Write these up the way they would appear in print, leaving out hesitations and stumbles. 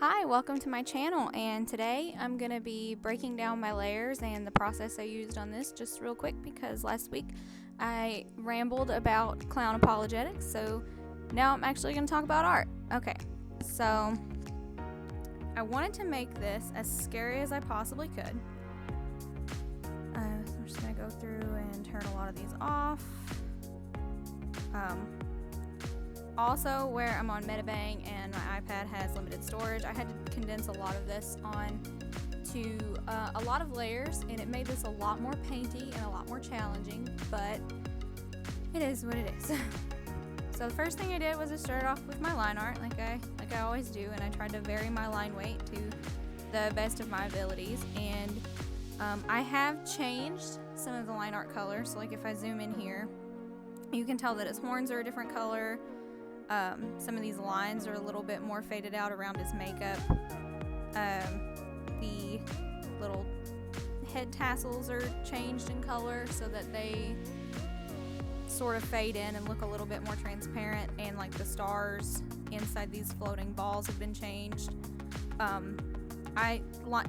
Hi, welcome to my channel, and today I'm going to be breaking down my layers and the process I used on this just real quick because last week I rambled about clown apologetics, so now I'm actually going to talk about art. Okay, so I wanted to make this as scary as I possibly could. So I'm just going to go through and turn a lot of these off. Also, where I'm on Metabang and my iPad has limited storage, I had to condense a lot of this on to a lot of layers, and it made this a lot more painty and a lot more challenging, but it is what it is. So the first thing I did was I started off with my line art like I always do, and I tried to vary my line weight to the best of my abilities, and I have changed some of the line art colors. So like if I zoom in here, you can tell that his horns are a different color. Some of these lines are a little bit more faded out around his makeup. The little head tassels are changed in color so that they sort of fade in and look a little bit more transparent, and like the stars inside these floating balls have been changed.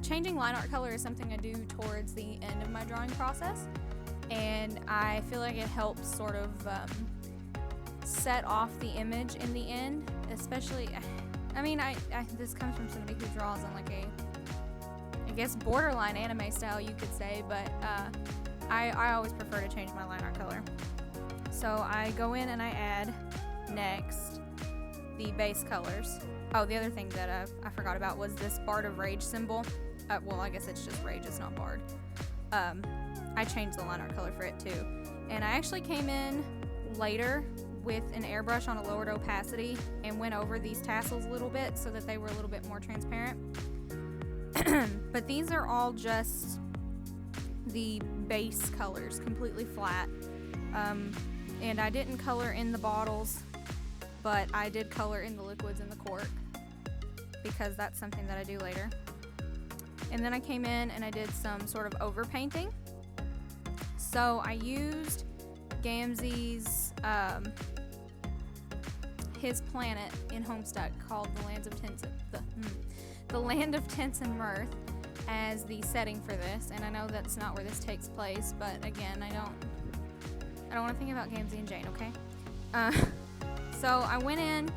Changing line art color is something I do towards the end of my drawing process, and I feel like it helps sort of set off the image in the end, especially, I mean, this comes from somebody who draws in like I guess borderline anime style, you could say, but I always prefer to change my line art color. So I go in and I add next the base colors. Oh, the other thing that I forgot about was this Bard of Rage symbol. Well, I guess it's just Rage, it's not Bard. I changed the line art color for it too, and I actually came in later with an airbrush on a lowered opacity and went over these tassels a little bit so that they were a little bit more transparent. But these are all just the base colors, completely flat. And I didn't color in the bottles, but I did color in the liquids in the cork because that's something that I do later. And then I came in and I did some sort of overpainting. So I used Gamzee's his planet in Homestuck called the Land of Tints and Mirth as the setting for this, and I know that's not where this takes place, but again, I don't want to think about Gamzee and Jane, okay? So I went in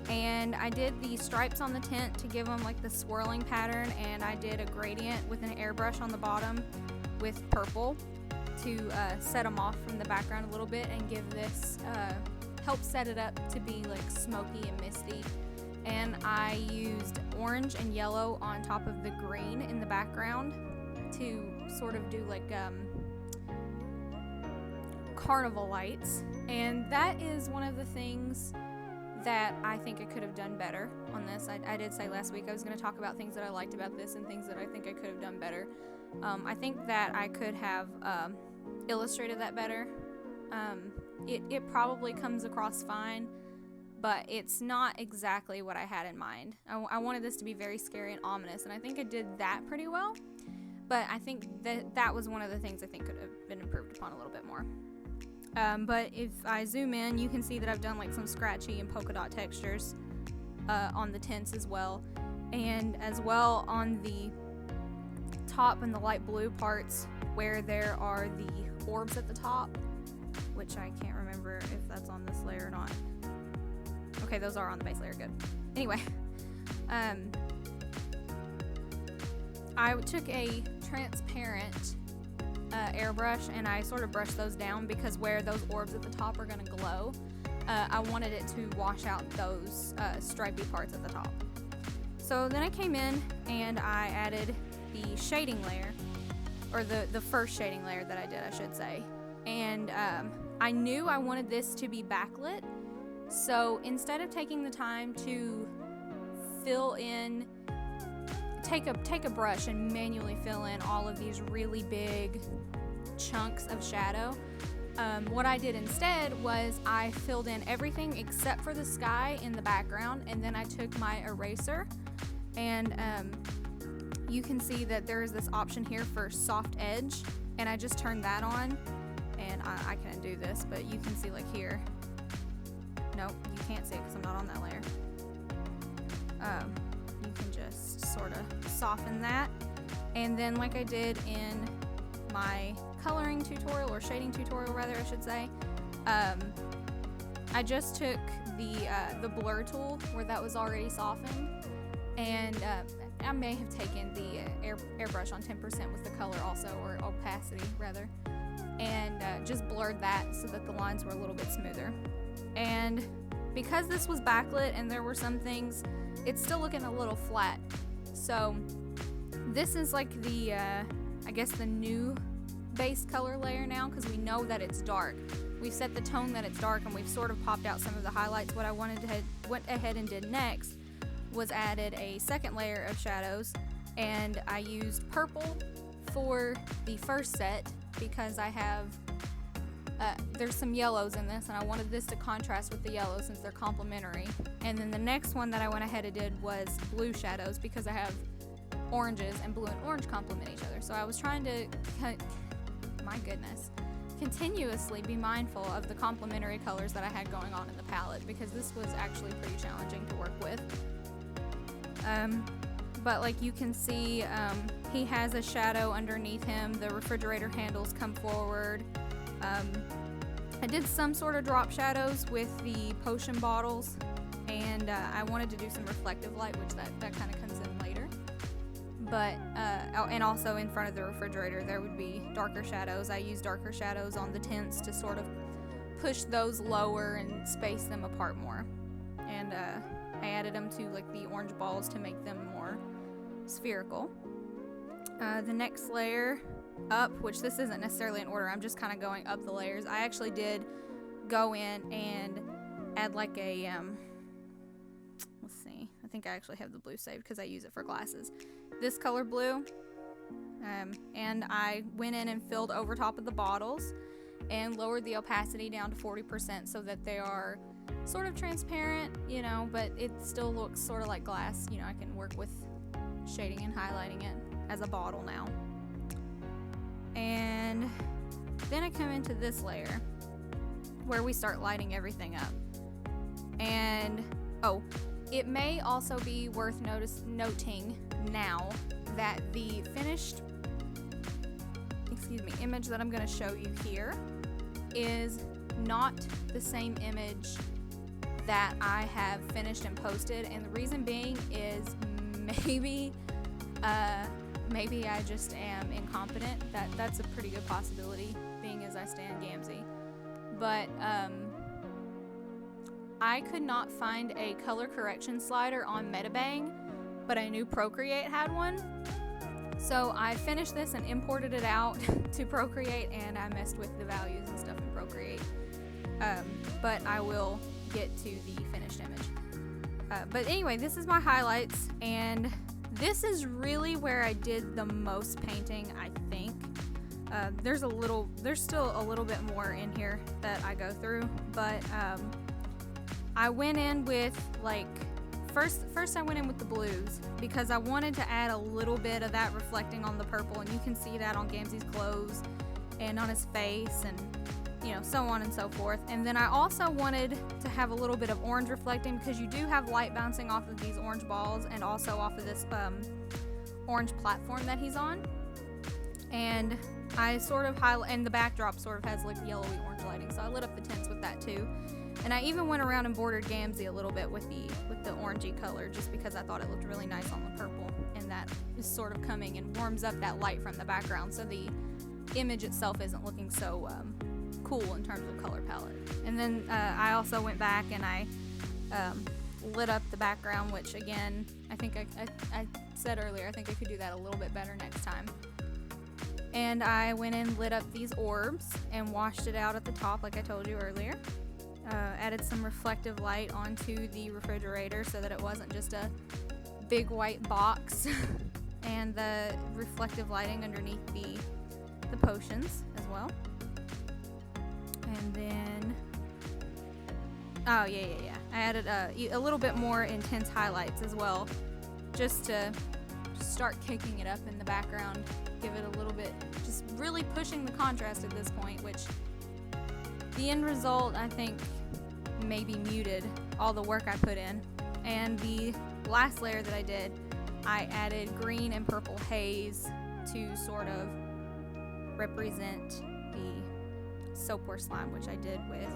and I did the stripes on the tent to give them like the swirling pattern, and I did a gradient with an airbrush on the bottom with purple to set them off from the background a little bit and give this help set it up to be like smoky and misty. And I used orange and yellow on top of the green in the background to sort of do like carnival lights, and that is one of the things that I think I could have done better on this. I did say last week I was going to talk about things that I liked about this and things that I think I could have done better. I think that I could have illustrated that better. It probably comes across fine, but it's not exactly what I had in mind. I wanted this to be very scary and ominous, and I think I did that pretty well, but I think that was one of the things I think could have been improved upon a little bit more. But if I zoom in, you can see that I've done like some scratchy and polka dot textures on the tints as well, and as well on the top and the light blue parts where there are the orbs at the top, which I can't remember if that's on this layer or not. Okay, those are on the base layer, good. Anyway, I took a transparent airbrush and I sort of brushed those down because where those orbs at the top are going to glow, I wanted it to wash out those stripy parts at the top. So then I came in and I added the shading layer, or the first shading layer that I did, I should say. And I knew I wanted this to be backlit, so instead of taking the time to fill in, take a brush and manually fill in all of these really big chunks of shadow, what I did instead was I filled in everything except for the sky in the background, and then I took my eraser and you can see that there is this option here for soft edge, and I just turned that on, and I can undo this, but you can see like here. Nope, you can't see it because I'm not on that layer. You can just sort of soften that. And then, like I did in my coloring tutorial, or shading tutorial rather I should say, I just took the blur tool where that was already softened, and I may have taken the airbrush on 10% with the color also, or opacity rather, and just blurred that so that the lines were a little bit smoother. And because this was backlit and there were some things, it's still looking a little flat. So this is like the, I guess the new base color layer now, because we know that it's dark. We've set the tone that it's dark, and we've sort of popped out some of the highlights. What I went ahead and did next was added a second layer of shadows, and I used purple for the first set because I have there's some yellows in this, and I wanted this to contrast with the yellows since they're complementary. And then the next one that I went ahead and did was blue shadows because I have oranges, and blue and orange complement each other. So I was trying to, my goodness, continuously be mindful of the complementary colors that I had going on in the palette, because this was actually pretty challenging to work with. But like you can see, he has a shadow underneath him. The refrigerator handles come forward. I did some sort of drop shadows with the potion bottles, and I wanted to do some reflective light, which that kind of comes in later. But and also in front of the refrigerator there would be darker shadows. I used darker shadows on the tints to sort of push those lower and space them apart more. And I added them to like the orange balls to make them more spherical. The next layer up, which this isn't necessarily in order, I'm just kind of going up the layers. I actually did go in and add like a let's see, I think I actually have the blue saved because I use it for glasses. This color blue, and I went in and filled over top of the bottles and lowered the opacity down to 40% so that they are sort of transparent, you know, but it still looks sort of like glass. You know, I can work with shading and highlighting it as a bottle now. And then I come into this layer where we start lighting everything up. And it may also be worth noting now that the finished image that I'm going to show you here is not the same image that I have finished and posted, and the reason being is maybe I just am incompetent. That's a pretty good possibility, being as I stand Gamzee. But I could not find a color correction slider on Metabang, but I knew Procreate had one. So I finished this and imported it out to Procreate, and I messed with the values and stuff in Procreate. But I will get to the finished image. But anyway, this is my highlights, and this is really where I did the most painting, I think. There's still a little bit more in here that I go through, but I went in with like, first I went in with the blues because I wanted to add a little bit of that reflecting on the purple, and you can see that on Gamzee's clothes and on his face, and you know, so on and so forth. And then I also wanted to have a little bit of orange reflecting because you do have light bouncing off of these orange balls and also off of this orange platform that he's on. And I sort of and the backdrop sort of has like yellowy orange lighting, so I lit up the tints with that too. And I even went around and bordered Gamzee a little bit with the orangey color, just because I thought it looked really nice on the purple, and that is sort of coming and warms up that light from the background, so the image itself isn't looking so cool in terms of color palette. And then I also went back and I lit up the background, which again, I think I said earlier, I think I could do that a little bit better next time. And I went and lit up these orbs and washed it out at the top like I told you earlier. Added some reflective light onto the refrigerator so that it wasn't just a big white box. And the reflective lighting underneath the potions as well. And then, I added a little bit more intense highlights as well, just to start kicking it up in the background, give it a little bit, just really pushing the contrast at this point, which the end result, I think, maybe muted all the work I put in. And the last layer that I did I added green and purple haze to sort of represent the soapware slime, which I did with,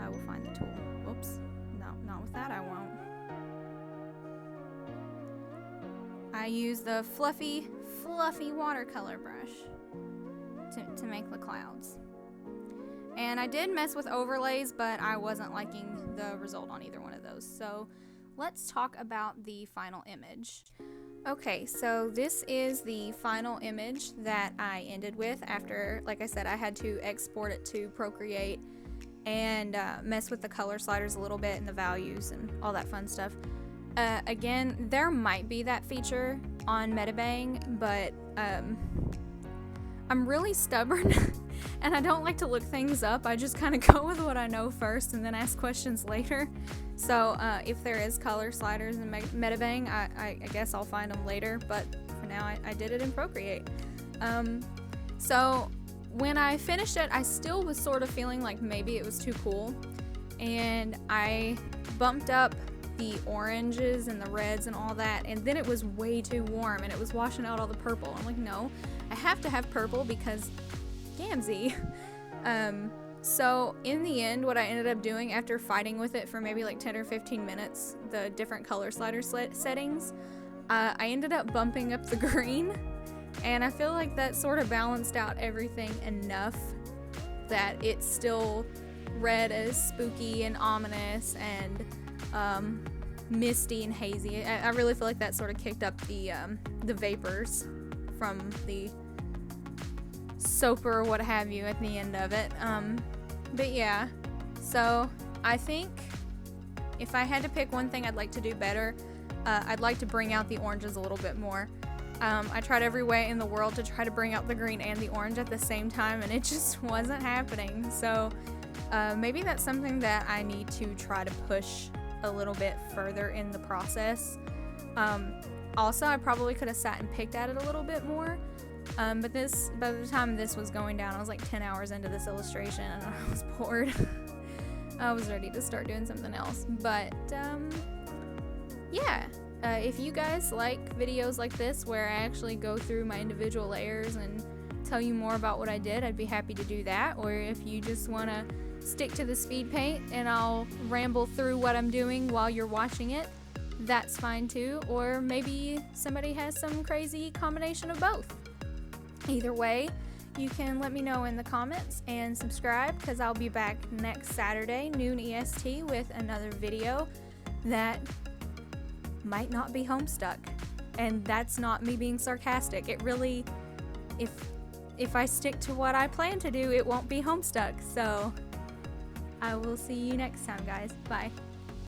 I will find the tool. Oops, no, not with that, I won't. I use the fluffy watercolor brush to make the clouds. And I did mess with overlays, but I wasn't liking the result on either one of those. So let's talk about the final image. Okay, so this is the final image that I ended with after, like I said, I had to export it to Procreate and mess with the color sliders a little bit and the values and all that fun stuff. Again, there might be that feature on Metabang, but I'm really stubborn and I don't like to look things up. I just kind of go with what I know first and then ask questions later. So if there is color sliders in Metabang, I guess I'll find them later, but for now I did it in Procreate. So when I finished it, I still was sort of feeling like maybe it was too cool, and I bumped up the oranges and the reds and all that, and then it was way too warm and it was washing out all the purple. I'm like, no, I have to have purple because Gamzee. So in the end, what I ended up doing after fighting with it for maybe like 10 or 15 minutes, the different color slider settings, I ended up bumping up the green, and I feel like that sort of balanced out everything enough that it's still read as spooky and ominous and misty and hazy. I really feel like that sort of kicked up the vapors from the soap or what have you at the end of it. But yeah, so I think if I had to pick one thing I'd like to do better, I'd like to bring out the oranges a little bit more. I tried every way in the world to try to bring out the green and the orange at the same time, and it just wasn't happening. So maybe that's something that I need to try to push a little bit further in the process. Also, I probably could have sat and picked at it a little bit more. But by the time this was going down, I was like 10 hours into this illustration and I was bored. I was ready to start doing something else. But yeah, if you guys like videos like this where I actually go through my individual layers and tell you more about what I did, I'd be happy to do that. Or if you just want to stick to the speed paint and I'll ramble through what I'm doing while you're watching it, that's fine too. Or maybe somebody has some crazy combination of both. Either way, you can let me know in the comments and subscribe, because I'll be back next Saturday, noon EST, with another video that might not be Homestuck. And that's not me being sarcastic. It really, if I stick to what I plan to do, it won't be Homestuck. So I will see you next time, guys. Bye.